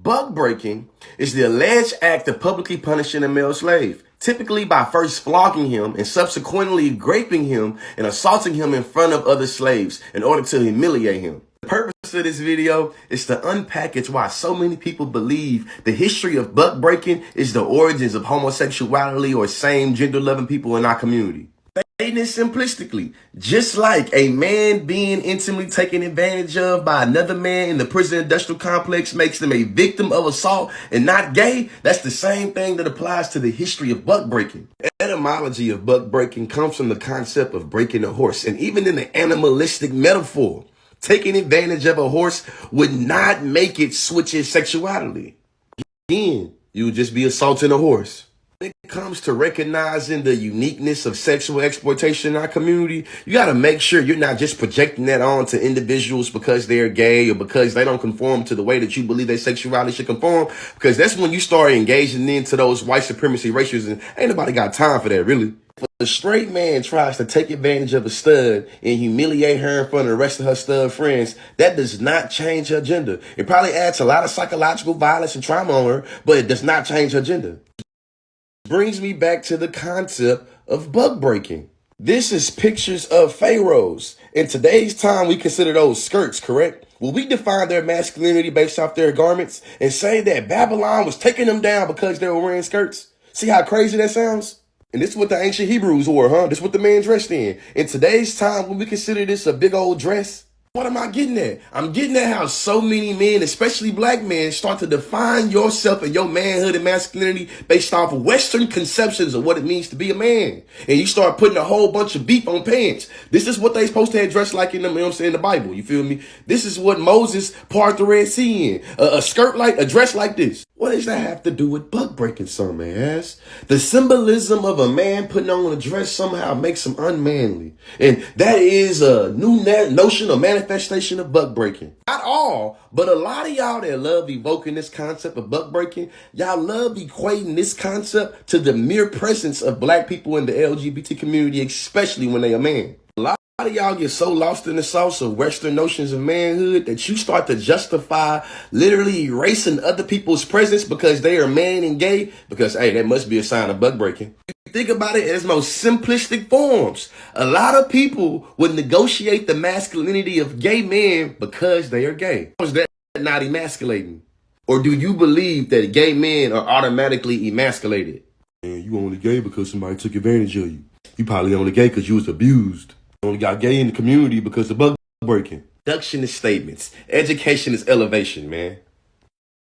Buck breaking is the alleged act of publicly punishing a male slave, typically by first flogging him and subsequently raping him and assaulting him in front of other slaves in order to humiliate him. The purpose of this video is to unpackage why so many people believe the history of buck breaking is the origins of homosexuality or same gender loving people in our community. Stating it simplistically, just like a man being intimately taken advantage of by another man in the prison industrial complex makes them a victim of assault and not gay, that's the same thing that applies to the history of buck breaking. The etymology of buck breaking comes from the concept of breaking a horse, and even in the animalistic metaphor, taking advantage of a horse would not make it switch its sexuality. Again, you would just be assaulting a horse. When it comes to recognizing the uniqueness of sexual exploitation in our community, you got to make sure you're not just projecting that on to individuals because they're gay or because they don't conform to the way that you believe their sexuality should conform, because that's when you start engaging into those white supremacy racials, and ain't nobody got time for that, really. If a straight man tries to take advantage of a stud and humiliate her in front of the rest of her stud friends, that does not change her gender. It probably adds a lot of psychological violence and trauma on her, but it does not change her gender. Brings me back to the concept of buck breaking. This is pictures of pharaohs. In today's time, we consider those skirts, correct? Will we define their masculinity based off their garments and say that Babylon was taking them down because they were wearing skirts? See how crazy that sounds? And this is what the ancient Hebrews wore, huh? This is what the man dressed in. In today's time, will we consider this a big old dress? What am I getting at? I'm getting at how so many men, especially black men, start to define yourself and your manhood and masculinity based off of Western conceptions of what it means to be a man. And you start putting a whole bunch of beef on pants. This is what they supposed to have dressed like in the, you know what I'm saying, the Bible. You feel me? This is what Moses parted the Red Sea in. A dress like this. What does that have to do with buck breaking, some may ask? The symbolism of a man putting on a dress somehow makes him unmanly. And that is a new notion or manifestation of buck breaking. Not all, but a lot of y'all that love evoking this concept of buck breaking, y'all love equating this concept to the mere presence of black people in the LGBT community, especially when they are man. A lot of y'all get so lost in the sauce of Western notions of manhood that you start to justify literally erasing other people's presence because they are man and gay, because, hey, that must be a sign of buck breaking. Think about it in its most simplistic forms. A lot of people would negotiate the masculinity of gay men because they are gay. How is that not emasculating? Or do you believe that gay men are automatically emasculated? Man, you only gay because somebody took advantage of you. You probably only gay because you was abused. You only got gay in the community because of buck breaking. Reductionist statements. Education is elevation, man.